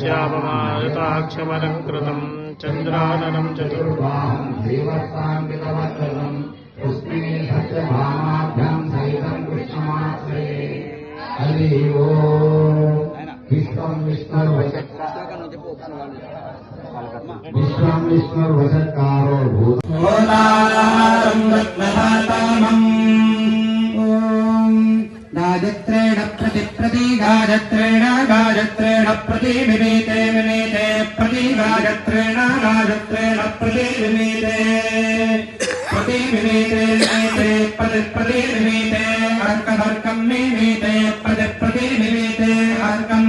श्याममारुताक्षमलङ्कृतं चन्द्राननं चतुर्बाहुं श्रीवत्साङ्कितवत्सलं पुष्पिणी सत्यभामाभ्यां सहितं कृष्णमाश्रये हरि ओम् विश्वं विष्णुर्वशत्कारो भूतोदारं रत्नधातामम् गायत्रेण प्रति गायत्रेण प्रति विमीते प्रति गायत्रेण प्रति विमीते प्रति विमीते अर्कमर्कं मिमीते प्रति विमीते अर्कं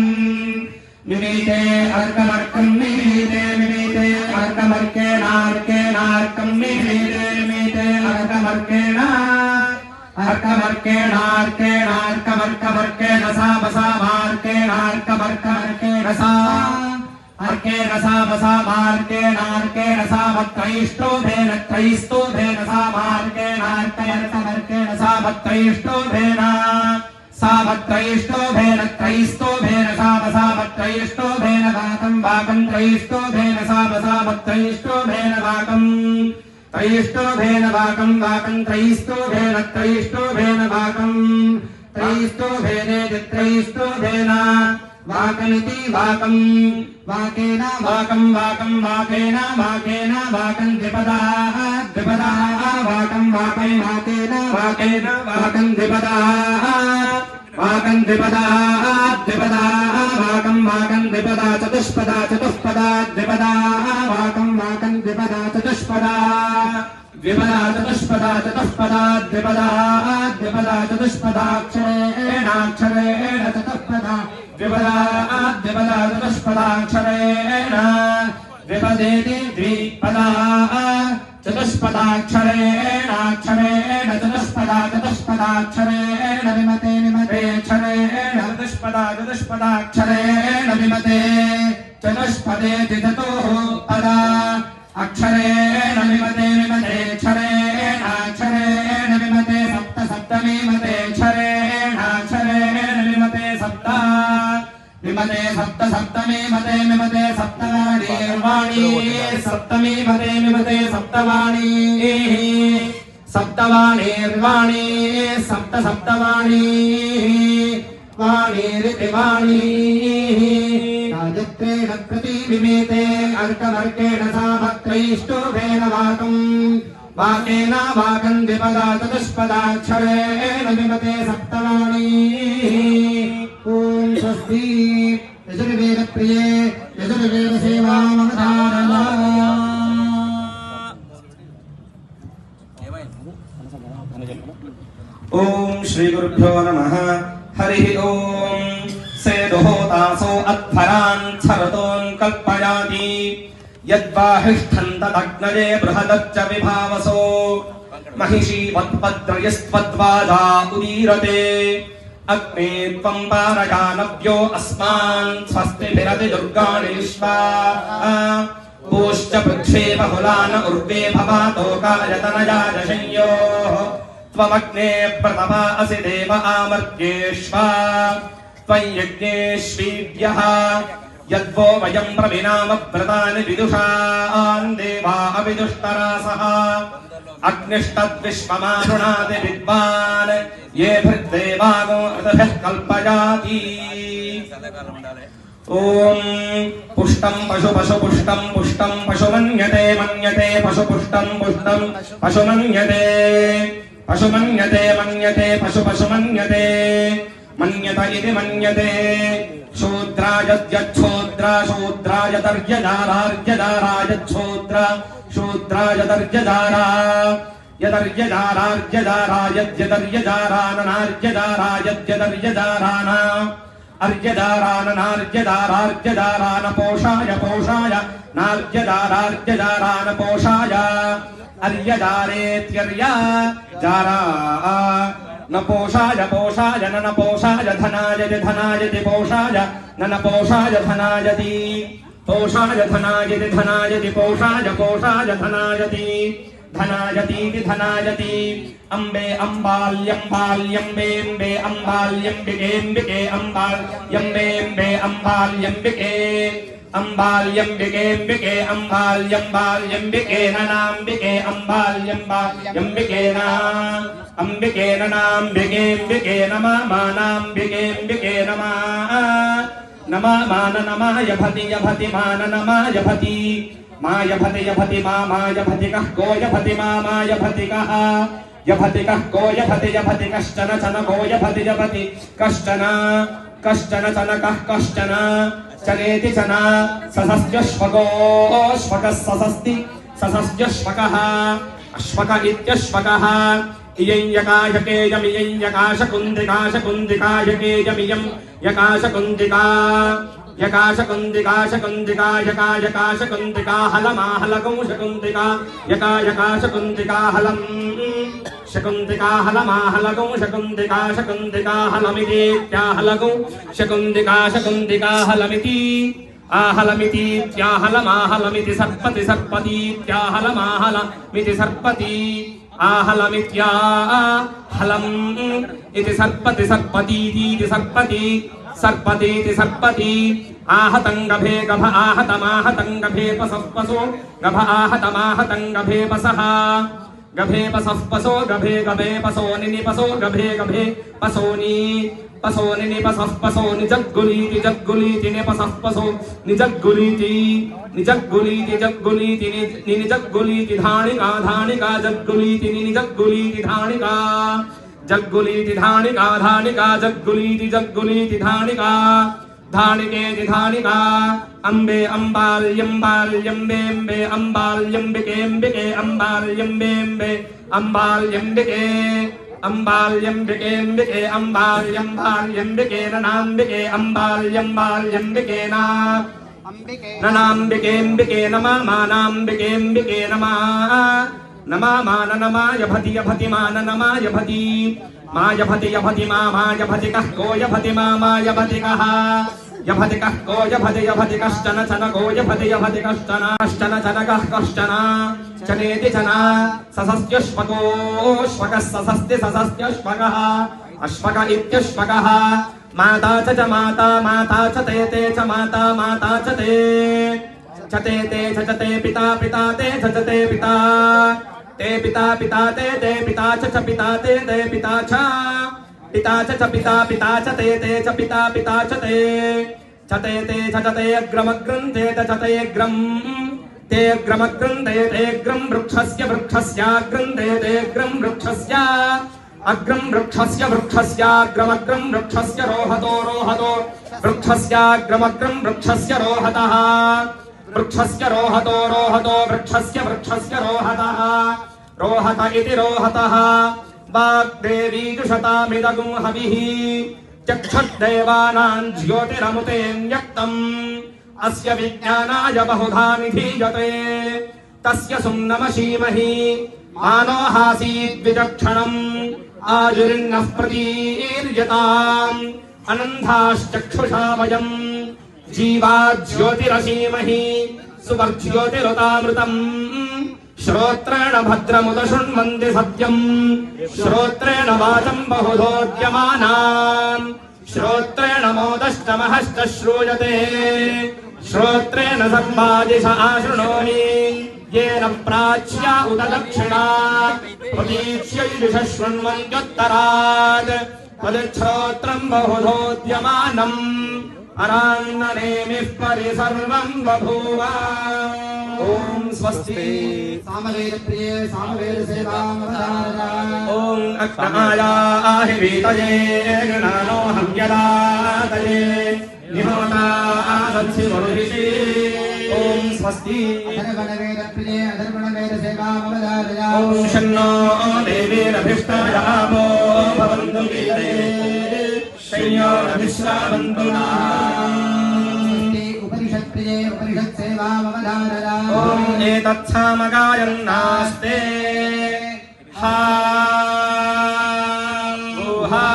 मिमीते अर्कमर्कं मिमीते अर्कमर्केणार्कं मिमीते अर्कमर्केण अर्कमर्केण सामसामार्केण सामत्रैष्टोभेन सामार्केण सामत्रैष्टोभेन वाकं त्रैष्टोभेन सामत्रैष्टोभेन वाकं त्रैष्टोभेन वाकं त्रैष्टोभेन वाकं त्रैष्टोभेन वाकनिति वाकं वाकेन वाकं द्विपदा वाकं वाकेन द्विपदा वाकं द्विपदा चतुष्पदा द्विपदा वाकं द्विपदा चतुष्पदा द्विपदा चतुष्पदाक्षरेण चतुष्पदा द्विपदा चतुष्पदाक्षरेण द्विपदेति द्विपदा चतुष्पदाक्षरेण चतुष्पदाक्षरेण विमते क्षरेण चतुष्पदाक्षरेण विमते चतुष्पदेति चतुः पदा अक्षरेण विमते क्षरेण विमते सप्तमीमते क्षरेण विमते सप्तमीमते सप्तवाणी सप्तमीमते विमते सप्तवाणी सप्तवाणी वाणीरिति वाणी गायत्रेण प्रति विमीते अर्कमर्केण सामत्रैष्टोभेन वाकं वाकेन वाकं द्विपदा चतुष्पदाक्षरेण विमते सप्तवाणी ॐ स्वस्ति यजुर्वेदप्रिये यजुर्वेदसेवामवधारणा ॐ श्रीगुरुभ्यो नमः हरिः ॐ सेदुहोतासो अध्वरान् छरतोन् कल्पयाति यद्वाहिष्ठन्तदग्नये बृहदच्च विभावसो महिषी वत्पद्रयस्त्वद्वाजा उदीरते अग्ने त्वं पारयानव्यो अस्मान् स्वस्तिभिरति दुर्गाणि विश्वा पूश्च पृच्छे बहुलान उर्वे भवातोकायतनया दशयोः त्वमग्ने प्रथमा असि देव आमर्त्येष्वा त्वय्यज्ञेष्वीड्यः यद्वो वयं प्रविनाम व्रतानि विदुषान् देवा अविदुष्टरासः अग्निष्टद्विश्वमारुणादि विद्वान् ये भृद्देवागो ऋतभः कल्पयाति ॐ पुष्टं पुष्टं पशुमन्यते पशुपुष्टं पशुमन्यते पशुमन्यते मन्यत इति मन्यते शूद्राय तर्यदारा यद्यदर्यदाराननार्यदारायद्यदर्यदारान अर्यदारान पोषाय नार्यदारार्यदारान पोषाय अर्यदारेत्यर्या दारा न पोषाय न पोषाय धनायति पोषाय न पोषाय धनायति पोषाय धनायतीति धनायति अम्बे अम्बाल्यम्बाल्यम्बे अम्बाल्यम्बिके अम्बाल्यम्बिके అంబాల్యంబికేంబికే అంబాల్యం బాల్యంబికేన నాంబికే అంబాల్యం బాల్యంబికేన అంబికేన నాంబికేంబికే నమానాంబికేంబికే నమాన నమాయభతి యభతి మాన నమాయభతి మాయభతి యభతి మాయభతి కః కోయభతి మాయభతి కః యభతి కః కోయభతి యభతి కష్టన చన కోయభతి యభతి కష్టన కష్టన చన కః కష్టన చనేతి చన ససస్యశ్వకోశ్వకః ససస్తి ససస్యశ్వకః అశ్వక ఇత్యశ్వకః ఇయం యకాశకేయమియం యకాశకుందికాశకుందికాశకేయమియం యకాశకుందికా యకాశకుందికాశకుందికా యకాశకుందికా హలమాహలకం శకుందికా యకాశకుందికా హలం శకుందికా హలమాహలకం శకుందికా శకుందికా హలమిదేత్యాహలకం శకుందికా హలమితి ఆహలమితీత్యాహలమాహలమితి సర్పతి సర్పతీత్యాహలమాహలమితి సర్పతి ఆహలమిత్యాహలం ఇది సర్పతి సర్పతీతి సర్పతి సర్పతీతి సర్పతి आहतं गभे गभ आहतमाहतं गभे पसः पसो गभ आहतमाहतं गभे पसः गभे पसः पसो गभे गभे पसो निनि पसो गभे गभे पसोनि पसो निनि पसः पसो निजग्गुलीति जग्गुलीति नि पसः पसो निजग्गुलीति निजग्गुलीति जग्गुलीति निजग्गुलीति धाणिका धाणिका जग्गुलीति निजग्गुलीति धाणिका जग्गुलीति धाणिका धाणिका जग्गुलीति जग्गुलीति धाणिका धाणिकेति धाणिका अम्बे अम्बाल्यम्बाल्यम्बेम्बे अम्बाल्यम्बिकेम्बिके अम्बाल्यम्बेम्बे अम्बाल्यम्बिके अम्बाल्यम्बिकेम्बिके अम्बाल्यम्बाल्यम्बिकेन नाम्बिके अम्बाल्यम्बाल्यम्बिके ननाम्बिकेम्बिके नमानाम्बिकेम्बिके नमामान नमायभति यभति मान नमायभति मायभति यभति मायभति कः कोयभति मायभति कः यभति कः कोयभति यभति कश्चन चन कोयभति यभति कश्चन कश्चन चन कः कश्चन चनेति चन ससस्त्यश्वकोश्वकः ससस्ति ससस्त्यश्वकः अश्वक इत्यश्वकः माता च माता माता च ते च माता माता च ते पिता पिता ते पिता ते पिता पिता ते पिता च पिता ते पिता च पिता च पिता पिता च ते पिता पिता च ते अग्रमग्रं ते अग्रं ते अग्रमग्रं ते अग्रं वृक्षस्य वृक्षस्याग्रं ते अग्रं वृक्षस्य अग्रं वृक्षस्याग्रमग्रं वृक्षस्य रोहतो रोहतो वृक्षस्याग्रमग्रं वृक्षस्य रोहतः वृक्षस्य रोहतो रोहतो वृक्षस्य रोहतः रोहत इति रोहतः वाग्देवी जुषतामिदगुं हविः चक्षुर्देवानां ज्योतिरमुतेऽन्यक्तम् अस्य विज्ञानाय बहुधा निधीयते तस्य सुम्नमशीमहि मानो हासीद्विचक्षणम् आयुर्नः प्रतीर्यताम् अनन्धाश्चक्षुषा वयम् जीवा ज्योतिरसीमहि सुवर्ज्योतिरुतामृतम् श्रोत्रेण भद्रमुद शृण्वन्ति सत्यम् श्रोत्रेण वाचं बहुधोद्यमानाम् श्रोत्रेण मोदश्च महश्च श्रूयते श्रोत्रेण सर्वादिश आशृणोमि येन प्राच्या उत दक्षिणा प्रतीच्यैष शृण्वन्त्युत्तरात् तद्श्रोत्रम् बहुधोद्यमानम् अरान्ननेमिः परिसर्वं बभूव ॐ स्वस्ति सामवेदप्रिये सामवेदसेवामवधारय ॐ अग्नायाहि वीतये गणानो हव्यदातये निहोता आदत्सि वरुषि ॐ स्वस्ति अधर्वणवेदप्रिये अधर्वणवेदसेवामवधारय ॐ शन्नो देवीरभिष्टायामो भवन्तु वीते शय्योरभिश्रावन्तु उपनिषत्प्रिये उपनिषत्सेवामवधारय ॐ एतत्सामगायन्नास्ते हा गुहा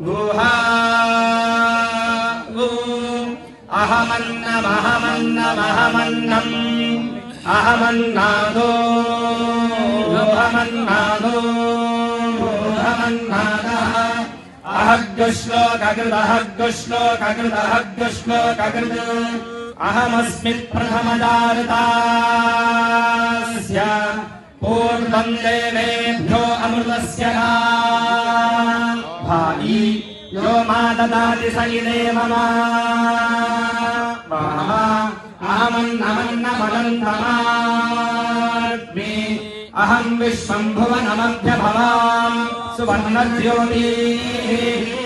गुहा गु अहमन्नमहमन्नमहमन्नम् अहमन्नादो अहमन्नादो अहमन्नादः अहमस्मि प्रथमजारतास्य पूर्वं देवेभ्यो अमृतस्य भावी यो मा ददाति स इदेव अहमन्नमन्नमदन्तमात्मि अहं विश्वं भुवनमभ्यभवाम् सुवर्णज्योतिः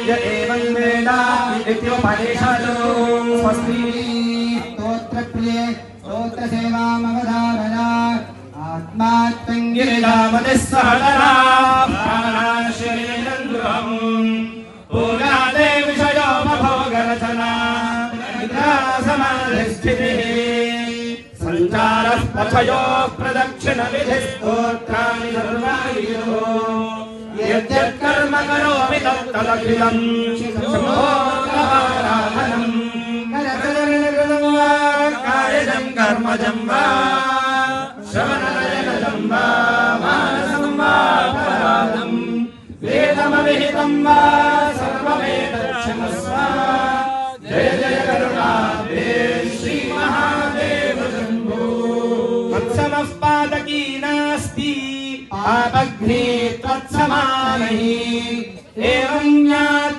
य एवं वेद इत्युपनिषदो स्वस्ति स्तोत्रप्रिये स्तोत्रसेवामवधारय आत्मा त्वं गिरिजामतिः सहदरा प्राणाश्रीरन्द्रुहम् पूजादे विषयोपभोगरचना निद्रासमाधिस्थितिः सञ्चारः पथयोः प्रदक्षिणविधिः स्तोत्राणि सर्वायुः यद्यत्कर्म करोमि तत्तदखिलम् शम्भोराधनम् कायजं कर्मजं वा श्रवणनयनजं वा मानसं वा परादम् वेदमविहितं वा सर्वमेतत्क्षमस्व जय जय करुणाब्धे श्रीमहादेव शम्भो मत्समः पादकी नास्ति पापघ्ने त्वत्समानहि एवं ज्ञात